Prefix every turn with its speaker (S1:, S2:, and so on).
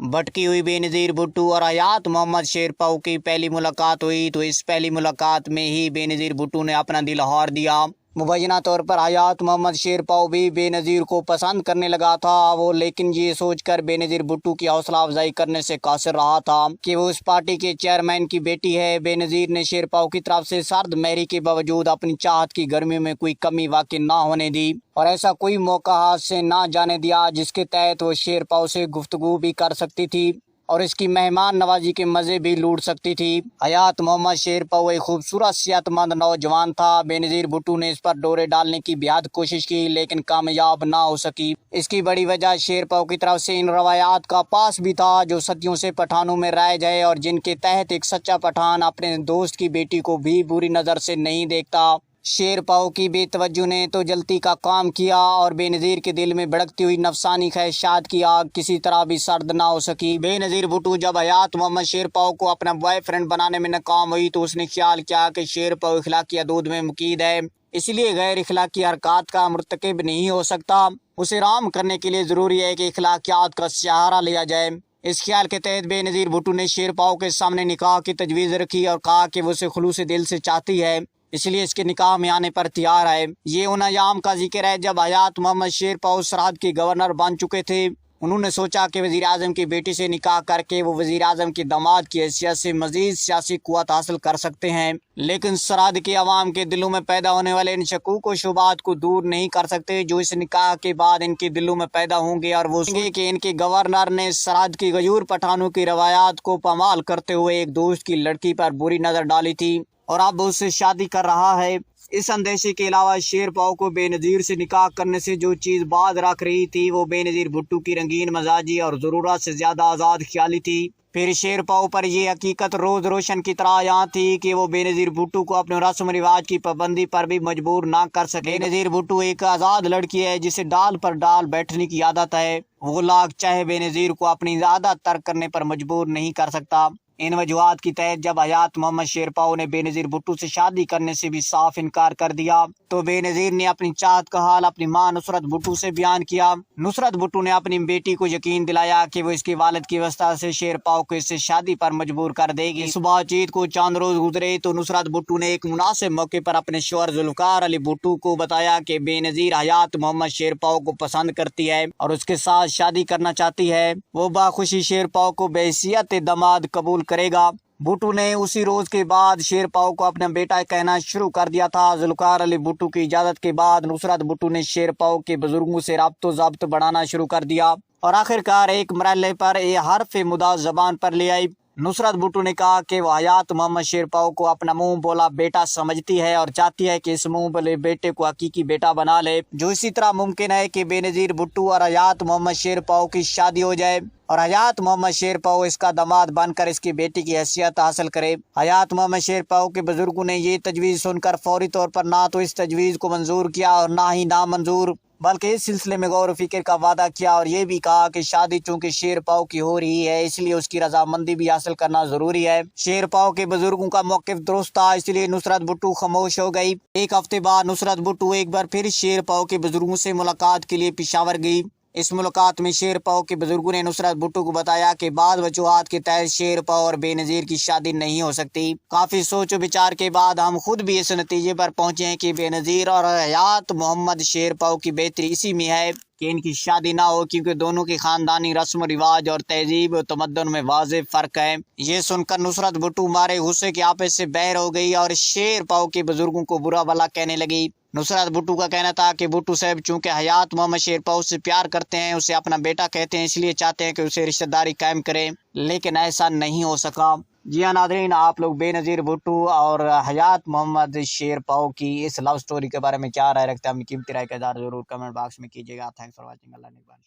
S1: भटकी हुई बेनज़ीर भुट्टो और हयात मोहम्मद शेरपाव की पहली मुलाकात हुई तो इस पहली मुलाकात में ही बेनज़ीर भुट्टो ने अपना दिल हार दिया। मुबैना तौर पर हयात मोहम्मद शेरपाव भी बेनज़ीर को पसंद करने लगा था वो, लेकिन ये सोचकर बेनज़ीर भुट्टो की हौसला अफजाई करने से कासिर रहा था कि वो उस पार्टी के चेयरमैन की बेटी है। बेनज़ीर ने शेरपाव की तरफ से सर्द महरी के बावजूद अपनी चाहत की गर्मी में कोई कमी वाक़ई ना होने दी और ऐसा कोई मौका हाथ से ना जाने दिया जिसके तहत वो शेरपाव से गुफ्तगू भी कर सकती थी और इसकी मेहमान नवाजी के मज़े भी लूट सकती थी। हयात मोहम्मद शेरपाव एक खूबसूरत सेहतमंद नौजवान था। बेनज़ीर भुट्टो ने इस पर डोरे डालने की बेहद कोशिश की लेकिन कामयाब ना हो सकी। इसकी बड़ी वजह शेरपाव की तरफ से इन रवायात का पास भी था जो सदियों से पठानों में राइज है और जिनके तहत एक सच्चा पठान अपने दोस्त की बेटी को भी बुरी नज़र से नहीं देखता। शेरपाव की बेतवज्जो ने तो जल्दी का काम किया और बेनज़ीर के दिल में भड़कती हुई नफसानी ख्वाहिशात की आग किसी तरह भी सर्द ना हो सकी। बेनज़ीर भुट्टो जब हयात मोहम्मद शेरपाव को अपना बॉयफ्रेंड बनाने में नाकाम हुई तो उसने ख्याल किया कि शेरपाव इखलाकी हदूद में मुकीद है, इसलिए गैर इखलाकी हरकत का मुर्तकिब नहीं हो सकता। उसे राम करने के लिए ज़रूरी है कि इखलाकियात का सहारा लिया जाए। इस ख्याल के तहत बेनज़ीर भुट्टो ने शेरपाव के सामने निकाह की तजवीज़ रखी और कहा कि वो उसे खुलूस दिल से चाहती है, इसलिए इसके निकाह में आने पर तैयार है। ये उन अयाम का जिक्र है जब हयात मोहम्मद शेरपाव सरहद के गवर्नर बन चुके थे। उन्होंने सोचा कि वज़ीर आज़म की बेटी से निकाह करके वो वज़ीर आज़म के दामाद की हैसियत से मज़ीद सियासी कुव्वत हासिल कर सकते हैं, लेकिन सरहद के अवाम के दिलों में पैदा होने वाले इन शकूक व शुबात को दूर नहीं कर सकते जो इस निकाह के बाद इनके दिलों में पैदा होंगे और वो सोचेंगे कि इनके गवर्नर ने सरहद की गयूर पठानों की रवायात को पामाल करते हुए एक दोस्त की लड़की पर बुरी नज़र डाली थी और अब उससे शादी कर रहा है। इस अंदेशे के अलावा शेरपाव को बेनज़ीर से निकाह करने से जो चीज़ बात रख रही थी वो बेनज़ीर भुट्टो की रंगीन मजाजी और ज़रूरत से ज़्यादा आज़ाद ख्याली थी। फिर शेरपाव पर यह हकीकत रोज़ रोशन की तरह यहाँ थी कि वो बेनज़ीर भुट्टो को अपने रस्म रिवाज की पाबंदी पर भी मजबूर ना कर सके। बेनज़ीर भुट्टो एक आज़ाद लड़की है जिसे डाल पर डाल बैठने की आदत है। वो लाख चाहे बेनज़ीर को अपनी आदत तर्क करने पर मजबूर नहीं कर सकता। इन वजूहात की तहत जब हयात मोहम्मद शेरपाव ने बेनज़ीर भुट्टो से शादी करने से भी साफ इनकार कर दिया तो बेनज़ीर ने अपनी चाहत का हाल अपनी मां नुसरत भुट्टो से बयान किया। नुसरत भुट्टो ने अपनी बेटी को यकीन दिलाया कि वो इसके वालिद की वस्ता से शेरपाव को इससे शादी पर मजबूर कर देगी। इस बातचीत को चांद रोज गुजरे तो नुसरत भुट्टो ने एक मुनासिब मौके पर अपने शौहर जुल्फ़िकार अली भुट्टो को बताया कि बेनज़ीर हयात मोहम्मद शेरपाव को पसंद करती है और उसके साथ शादी करना चाहती है। वो बाखुशी शेरपाव को बहैसियत दामाद कबूल करेगा। भुट्टो ने उसी रोज के बाद शेरपाव को अपना बेटा कहना शुरू कर दिया था। जुल्फ़िकार अली भुट्टो की इजाजत के बाद नुसरत भुट्टो ने शेरपाव के बुजुर्गों से राब्तो ज़ब्त बढ़ाना शुरू कर दिया और आखिरकार एक मरहले पर ये हर्फ मुदा ज़बान पर ले आई। नुसरत भुट्टो ने कहा कि वह हयात मोहम्मद शेरपाव को अपना मुंह बोला बेटा समझती है और चाहती है कि इस मुंह बोले बेटे को हकीकी बेटा बना ले। जो इसी तरह मुमकिन है कि बेनज़ीर भुट्टो और हयात मोहम्मद शेरपाव की शादी हो जाए और हयात मोहम्मद शेरपाव इसका दामाद बनकर इसकी बेटी की हैसियत हासिल करे। हयात मोहम्मद शेरपाव के बुजुर्गों ने ये तजवीज़ सुनकर फौरी तौर पर ना तो इस तजवीज़ को मंजूर किया और ना ही नामंजूर, बल्कि इस सिलसिले में गौर फिक्र का वादा किया और ये भी कहा कि शादी चूंकि शेरपाव की हो रही है इसलिए उसकी रजामंदी भी हासिल करना जरूरी है। शेरपाव के बुजुर्गों का मौक़िफ़ दुरुस्त था इसलिए नुसरत भुट्टो खामोश हो गई। एक हफ्ते बाद नुसरत भुट्टो एक बार फिर शेरपाव के बुजुर्गों से मुलाकात के लिए पेशावर गई। इस मुलाकात में शेरपाव के बुजुर्गों ने नुसरत भुट्टो को बताया कि बाद वजूहात के तहत शेरपाव और बेनज़ीर की शादी नहीं हो सकती। काफ़ी सोच विचार के बाद हम खुद भी इस नतीजे पर पहुंचे हैं कि बेनज़ीर और हयात मोहम्मद शेरपाव की बेहतरी इसी में है कि इनकी शादी ना हो, क्योंकि दोनों की खानदानी रस्म रिवाज और तहजीब और तमद्दुन में वाज़ेह फ़र्क है। ये सुनकर नुसरत भुट्टो मारे गुस्से के आपस से बहर हो गई और शेरपाव के बुजुर्गों को बुरा भला कहने लगी। नुसरत भुट्टो का कहना था कि भुट्टो साहब चूंकि हयात मोहम्मद शेरपाव से प्यार करते हैं, उसे अपना बेटा कहते हैं, इसलिए चाहते हैं कि उसे रिश्तेदारी कायम करें, लेकिन ऐसा नहीं हो सका। जी हाँ नाज़रीन, आप लोग बेनज़ीर भुट्टो और हयात मोहम्मद शेरपाव की इस लव स्टोरी के बारे में क्या राय रखते हैं? अपनी कीमती राय का इज़हार जरूर कमेंट बॉक्स में कीजिएगा। Thanks for watching. अल्लाह निगहबान।